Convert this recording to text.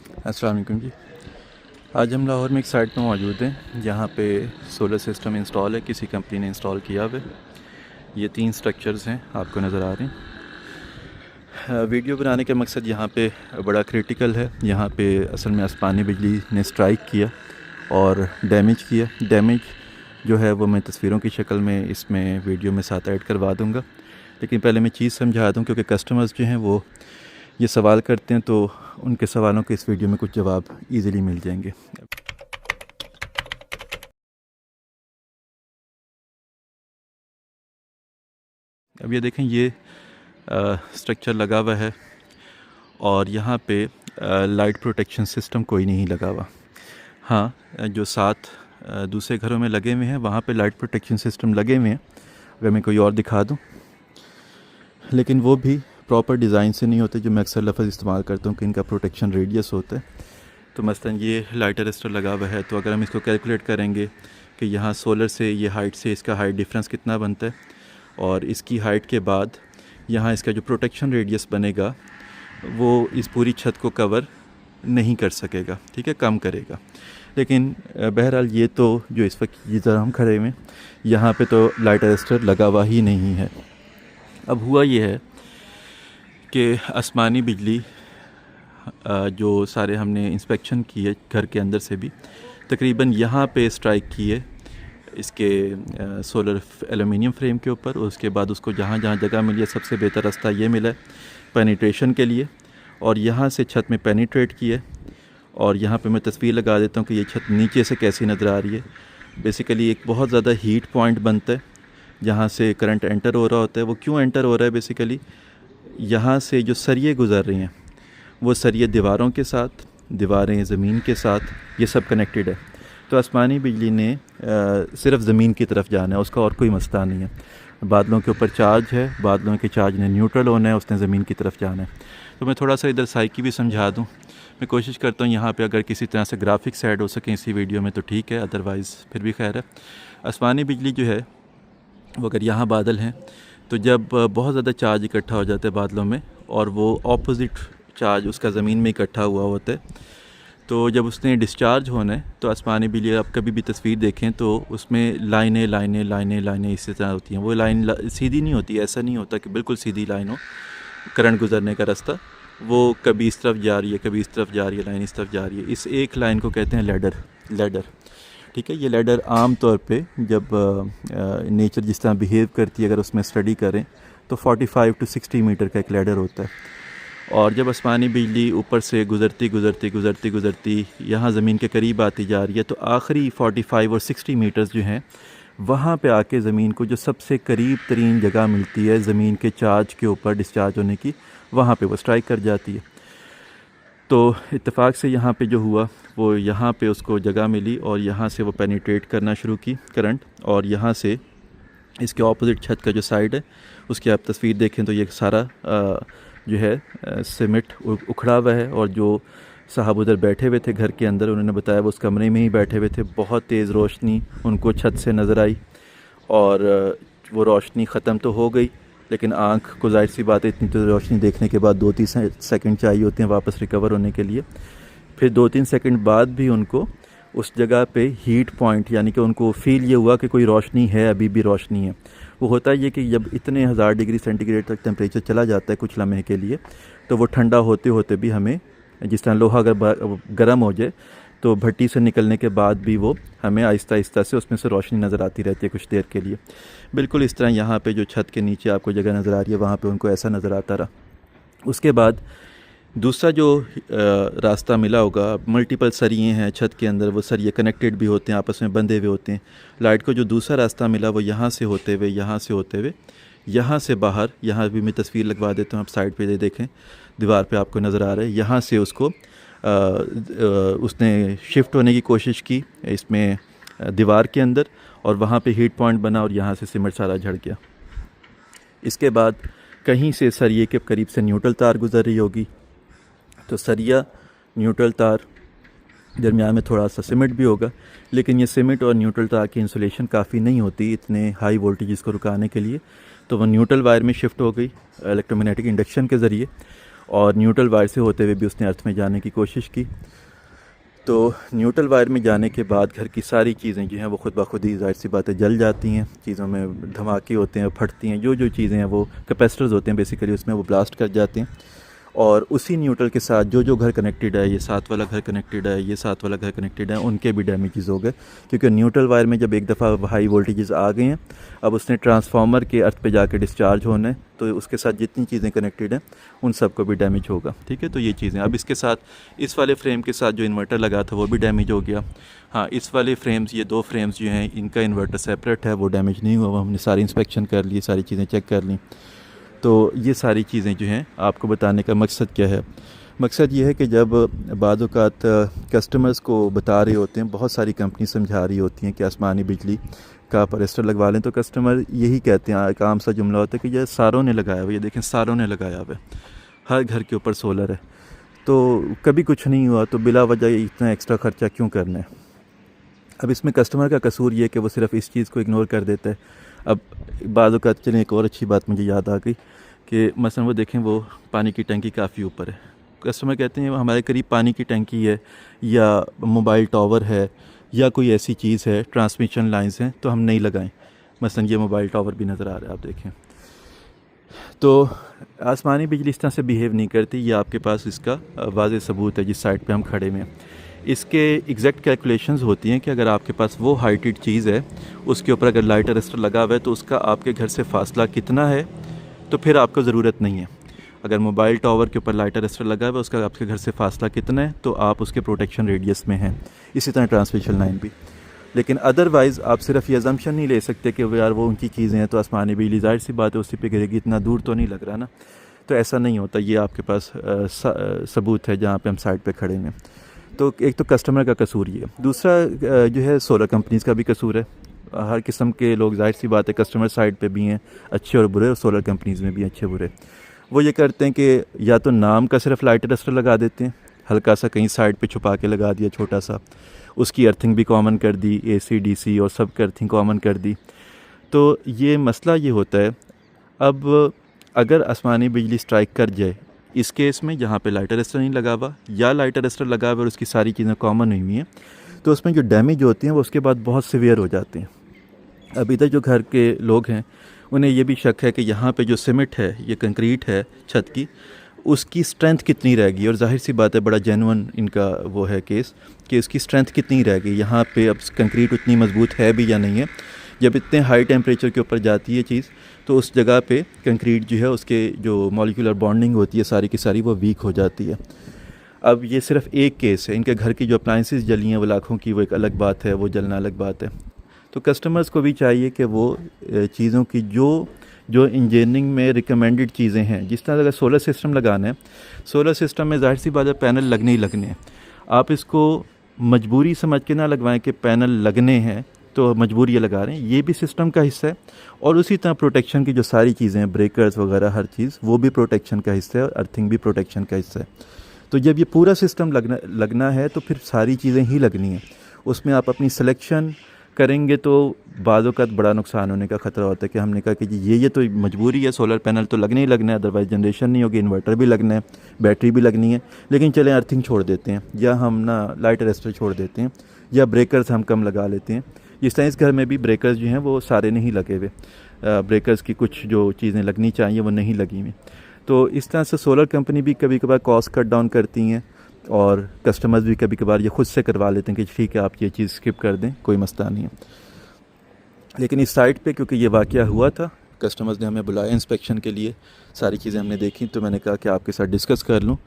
अस्सलाम वालेकुम जी। आज हम लाहौर में एक साइट पर मौजूद हैं जहाँ पे सोलर सिस्टम इंस्टॉल है, किसी कंपनी ने इंस्टॉल किया हुआ है। ये 3 स्ट्रक्चर्स हैं, आपको नज़र आ रहे हैं। वीडियो बनाने का मकसद यहाँ पे बड़ा क्रिटिकल है। यहाँ पे असल में आसमानी बिजली ने स्ट्राइक किया और डैमेज किया। डैमेज जो है वो मैं तस्वीरों की शक्ल में इसमें वीडियो में साथ ऐड करवा दूँगा, लेकिन पहले मैं चीज़ समझा दूँ क्योंकि कस्टमर्स जो हैं वो ये सवाल करते हैं, तो उनके सवालों के इस वीडियो में कुछ जवाब इजीली मिल जाएंगे। अब ये देखें, ये स्ट्रक्चर लगा हुआ है और यहाँ पे लाइट प्रोटेक्शन सिस्टम कोई नहीं लगा हुआ। हाँ, जो साथ दूसरे घरों में लगे हुए हैं वहाँ पे लाइट प्रोटेक्शन सिस्टम लगे हुए हैं, अगर मैं कोई और दिखा दूँ, लेकिन वो भी प्रॉपर डिज़ाइन से नहीं होते जो मैं अक्सर लफ्ज़ इस्तेमाल करता हूँ कि इनका प्रोटेक्शन रेडियस होता है। तो मसलन ये लाइट अरेस्टर लगा हुआ है, तो अगर हम इसको कैलकुलेट करेंगे कि यहाँ सोलर से ये हाइट से इसका हाइट डिफरेंस कितना बनता है और इसकी हाइट के बाद यहाँ इसका जो प्रोटेक्शन रेडियस बनेगा वो इस पूरी छत को कवर नहीं कर सकेगा, ठीक है, कम करेगा। लेकिन बहरहाल ये तो जो इस वक्त जिस तरह हम खड़े हुए यहाँ पे तो लाइट अरेस्टर लगा हुआ ही नहीं है। अब हुआ ये है कि आसमानी बिजली जो सारे हमने इंस्पेक्शन किए घर के अंदर से भी तकरीबन यहाँ पे स्ट्राइक किए इसके सोलर एलुमिनियम फ्रेम के ऊपर। उसके बाद उसको जहाँ जहाँ जगह मिली है सबसे बेहतर रास्ता ये मिला है पेनिट्रेशन के लिए, और यहाँ से छत में पेनिट्रेट किए। और यहाँ पे मैं तस्वीर लगा देता हूँ कि ये छत नीचे से कैसी नज़र आ रही है। बेसिकली एक बहुत ज़्यादा हीट पॉइंट बनता है जहाँ से करंट एंटर हो रहा होता है। वो क्यों एंटर हो रहा है? बेसिकली यहाँ से जो सरिये गुज़र रही हैं वो सरिये दीवारों के साथ, दीवारें ज़मीन के साथ, ये सब कनेक्टेड है। तो आसमानी बिजली ने सिर्फ ज़मीन की तरफ जाना है, उसका और कोई मसला नहीं है। बादलों के ऊपर चार्ज है, बादलों के चार्ज ने न्यूट्रल होना है, उसने ज़मीन की तरफ जाना है। तो मैं थोड़ा सा इधर साइकी भी समझा दूँ। मैं कोशिश करता हूँ यहाँ पे अगर किसी तरह से ग्राफिक्स ऐड हो सकें इसी वीडियो में तो ठीक है, अदरवाइज़ फिर भी खैर है। आसमानी बिजली जो है वो अगर यहाँ बादल हैं तो जब बहुत ज़्यादा चार्ज इकट्ठा हो जाता है बादलों में और वो ऑपोजिट चार्ज उसका ज़मीन में इकट्ठा हुआ होता है, तो जब उसने डिस्चार्ज होना है तो आसमानी बिजली, आप कभी भी तस्वीर देखें तो उसमें लाइनें लाइनें लाइनें लाइनें इसी तरह होती हैं। वो लाइन सीधी नहीं होती, ऐसा नहीं होता कि बिल्कुल सीधी लाइन हो करंट गुजरने का रास्ता। वो कभी इस तरफ जा रही है, कभी इस तरफ जा रही है, लाइन इस तरफ जा रही है। इस एक लाइन को कहते हैं लैडर, ठीक है। ये लैडर आम तौर पे जब नेचर जिस तरह बिहेव करती है अगर उसमें स्टडी करें तो 45 to 60 मीटर का एक लैडर होता है। और जब आसमानी बिजली ऊपर से गुज़रती यहाँ ज़मीन के करीब आती जा रही है तो आखिरी 45 और 60 मीटर्स जो हैं वहाँ पे आके ज़मीन को जो सबसे करीब तरीन जगह मिलती है ज़मीन के चार्ज के ऊपर डिस्चार्ज होने की, वहाँ पे वो स्ट्राइक कर जाती है। तो इत्तेफाक से यहाँ पे जो हुआ वो यहाँ पे उसको जगह मिली और यहाँ से वो पेनिट्रेट करना शुरू की करंट, और यहाँ से इसके ऑपोजिट छत का जो साइड है उसकी आप तस्वीर देखें तो ये सारा जो है सीमेंट उखड़ा हुआ है। और जो साहब उधर बैठे हुए थे घर के अंदर, उन्होंने बताया वो उस कमरे में ही बैठे हुए थे। बहुत तेज़ रोशनी उनको छत से नज़र आई और वो रोशनी ख़त्म तो हो गई, लेकिन आँख को जाहिर सी बात है इतनी तो रोशनी देखने के बाद 2-3 सेकंड चाहिए होते हैं वापस रिकवर होने के लिए। फिर 2-3 सेकंड बाद भी उनको उस जगह पे हीट पॉइंट, यानी कि उनको फ़ील ये हुआ कि कोई रोशनी है, अभी भी रोशनी है। वो होता है ये कि जब इतने 1000 डिग्री सेंटीग्रेड तक टेम्परेचर चला जाता है कुछ लम्हे के लिए, तो वो ठंडा होते होते भी हमें, जिस तरह लोहा अगर गर्म हो जाए तो भट्टी से निकलने के बाद भी वो हमें आहिस्ता आहिस्ता से उसमें से रोशनी नज़र आती रहती है कुछ देर के लिए। बिल्कुल इस तरह यहाँ पे जो छत के नीचे आपको जगह नज़र आ रही है वहाँ पे उनको ऐसा नज़र आता रहा। उसके बाद दूसरा जो रास्ता मिला होगा, मल्टीपल सरिये हैं छत के अंदर, वो सरिये कनेक्टेड भी होते हैं, आपस में बंधे हुए होते हैं। लाइट को जो दूसरा रास्ता मिला वो यहाँ से होते हुए यहाँ से बाहर, यहाँ भी मैं तस्वीर लगवा देता हूँ, आप साइड पे देखें, दीवार पे आपको नज़र आ रहा है। यहाँ से उसको उसने शिफ्ट होने की कोशिश की इसमें दीवार के अंदर, और वहाँ पे हीट पॉइंट बना और यहाँ से सीमेंट सारा झड़ गया। इसके बाद कहीं से सरिये के करीब से न्यूट्रल तार गुजर रही होगी, तो सरिया, न्यूट्रल तार, दरमियान में थोड़ा सा सीमेंट भी होगा, लेकिन ये सीमेंट और न्यूट्रल तार की इंसुलेशन काफ़ी नहीं होती इतने हाई वोल्टेज को रुकाने के लिए। तो वो न्यूट्रल वायर में शिफ्ट हो गई इलेक्ट्रोमैग्नेटिक इंडक्शन के ज़रिए, और न्यूट्रल वायर से होते हुए भी उसने अर्थ में जाने की कोशिश की। तो न्यूट्रल वायर में जाने के बाद घर की सारी चीज़ें जो हैं वो खुद ब खुद ही ज़ाहिर सी बातें जल जाती हैं, चीज़ों में धमाके होते हैं, फटती हैं, जो चीज़ें हैं वो कैपेसिटर्स होते हैं बेसिकली, उसमें वो ब्लास्ट कर जाते हैं। और उसी न्यूट्रल के साथ जो घर कनेक्टेड है, ये साथ वाला घर कनेक्टेड है, ये साथ वाला घर कनेक्टेड है, उनके भी डैमेजेस हो गए, क्योंकि न्यूट्रल वायर में जब एक दफ़ा हाई वोल्टेजेस आ गए हैं, अब उसने ट्रांसफार्मर के अर्थ पे जाके डिस्चार्ज होना है, तो उसके साथ जितनी चीज़ें कनेक्टेड हैं उन सब को भी डैमेज होगा। ठीक है, तो ये चीज़ें अब इसके साथ इस वाले फ्रेम के साथ जो इन्वर्टर लगा था वो भी डैमेज हो गया। हाँ, इस वाले फ्रेम्स, ये 2 फ्रेम्स जो हैं इनका इन्वर्टर सेपरेट है, वो डैमेज नहीं हुआ, हमने सारी इंस्पेक्शन कर ली, सारी चीज़ें चेक कर ली। तो ये सारी चीज़ें जो हैं आपको बताने का मकसद क्या है? मकसद ये है कि जब बाज़ औक़ात कस्टमर्स को बता रहे होते हैं, बहुत सारी कंपनी समझा रही होती हैं कि आसमानी बिजली का आप अरेस्टर लगवा लें, तो कस्टमर यही कहते हैं, एक आम सा जुमला होता है कि ये सारों ने लगाया हुआ है, ये देखें सारों ने लगाया हुआ है, हर घर के ऊपर सोलर है, तो कभी कुछ नहीं हुआ, तो बिला वजह इतना एक्स्ट्रा ख़र्चा क्यों करना है? अब इसमें कस्टमर का कसूर ये है कि वो सिर्फ़ इस चीज़ को इग्नोर कर देता है। अब बाज़ औक़ात चलें, एक और अच्छी बात मुझे याद आ गई कि मसलन वो देखें, वो पानी की टंकी काफ़ी ऊपर है, कस्टमर कहते हैं हमारे करीब पानी की टंकी है या मोबाइल टावर है या कोई ऐसी चीज़ है, ट्रांसमिशन लाइंस हैं, तो हम नहीं लगाएं। मसलन ये मोबाइल टावर भी नज़र आ रहा है, आप देखें। तो आसमानी बिजली इस तरह से बिहेव नहीं करती, ये आपके पास इसका वाज़ेह सबूत है जिस साइड पे हम खड़े हुए हैं। इसके एग्जैक्ट कैलकुलेशंस होती हैं कि अगर आपके पास वो हाइटेड चीज़ है, उसके ऊपर अगर लाइट अरेस्टर लगा हुआ है, तो उसका आपके घर से फासला कितना है, तो फिर आपको ज़रूरत नहीं है। अगर मोबाइल टावर के ऊपर लाइट अरेस्टर लगा हुआ है, उसका आपके घर से फासला कितना है, तो आप उसके प्रोटेक्शन रेडियस में हैं। इसी तरह ट्रांसमिशन लाइन भी। लेकिन अदरवाइज़ आप सिर्फ ये अजम्पशन नहीं ले सकते कि वो यार वो उनकी चीज़ें हैं तो आसमानी बिजली ज़ाहिर सी बात है उसी पे गिरेगी, इतना दूर तो नहीं लग रहा ना। तो ऐसा नहीं होता, ये आपके पास सबूत है जहाँ पे हम साइड पे खड़े हैं। तो एक तो कस्टमर का कसूर ये है, दूसरा जो है सोलर कंपनीज़ का भी कसूर है। हर किस्म के लोग, ज़ाहिर सी बात है, कस्टमर साइड पे भी हैं अच्छे और बुरे, और सोलर कंपनीज़ में भी अच्छे बुरे। वो ये करते हैं कि या तो नाम का सिर्फ लाइट अरेस्टर लगा देते हैं, हल्का सा कहीं साइड पे छुपा के लगा दिया छोटा सा, उसकी अर्थिंग भी कॉमन कर दी, AC DC और सब की अर्थिंग कॉमन कर दी। तो ये मसला ये होता है, अब अगर आसमानी बिजली स्ट्राइक कर जाए इस केस में जहाँ पे लाइट अरेस्टर नहीं लगा हुआ या लाइट अरेस्टर लगा हुआ और उसकी सारी चीज़ें कॉमन हुई हुई हैं, तो उसमें जो डैमेज होती हैं वो उसके बाद बहुत सीवियर हो जाते हैं। अब इधर जो घर के लोग हैं उन्हें ये भी शक है कि यहाँ पे जो सीमेंट है, ये कंक्रीट है छत की, उसकी स्ट्रेंथ कितनी रहेगी, और जाहिर सी बात है बड़ा जेन्युइन इनका वो है केस कि उसकी स्ट्रेंथ कितनी रहेगी यहाँ पे, अब कंक्रीट उतनी मजबूत है भी या नहीं है। जब इतने हाई टेम्परेचर के ऊपर जाती है चीज़, तो उस जगह पे कंक्रीट जो है उसके जो मॉलिक्यूलर बॉन्डिंग होती है सारी की सारी वो वीक हो जाती है। अब ये सिर्फ एक केस है, इनके घर की जो अप्लाइंसेस जली हैं वो लाखों की, वो एक अलग बात है, वो जलना अलग बात है। तो कस्टमर्स को भी चाहिए कि वो चीज़ों की जो इंजीनियरिंग में रिकमेंडेड चीज़ें हैं, जिस तरह अगर सोलर सिस्टम लगाना है, सोलर सिस्टम में ज़ाहिर सी बात है पैनल लगने ही लगने हैं। आप इसको मजबूरी समझ के ना लगवाएं कि पैनल लगने हैं तो मजबूरी ये लगा रहे हैं, ये भी सिस्टम का हिस्सा है। और उसी तरह प्रोटेक्शन की जो सारी चीज़ें हैं, ब्रेकर्स वगैरह हर चीज़, वो भी प्रोटेक्शन का हिस्सा है और अर्थिंग भी प्रोटेक्शन का हिस्सा है। तो जब ये पूरा सिस्टम लगना है तो फिर सारी चीज़ें ही लगनी हैं। उसमें आप अपनी सिलेक्शन करेंगे तो बाज़ औक़ात बड़ा नुकसान होने का ख़तरा होता है कि हमने कहा कि जी ये तो मजबूरी है, सोलर पैनल तो लगने ही लगना है, अदरवाइज़ जनरेशन नहीं होगी, इन्वर्टर भी लगना है, बैटरी भी लगनी है। लेकिन चलें अर्थिंग छोड़ देते हैं, या हम ना लाइट अरेस्टर छोड़ देते हैं, या ब्रेकर्स हम कम लगा लेते हैं। जिस तरह इस घर में भी ब्रेकर्स जो हैं वो सारे नहीं लगे हुए, ब्रेकर्स की कुछ जो चीज़ें लगनी चाहिए वो नहीं लगी हुई। तो इस तरह से सोलर कंपनी भी कभी कभार कॉस्ट कट डाउन करती हैं, और कस्टमर्स भी कभी कभार ये खुद से करवा लेते हैं कि ठीक है आप ये चीज़ स्किप कर दें, कोई मसला नहीं है। लेकिन इस साइट पे क्योंकि ये वाक़या हुआ था, कस्टमर्स ने हमें बुलाया इंस्पेक्शन के लिए, सारी चीज़ें हमने देखी, तो मैंने कहा कि आपके साथ डिस्कस कर लूँ।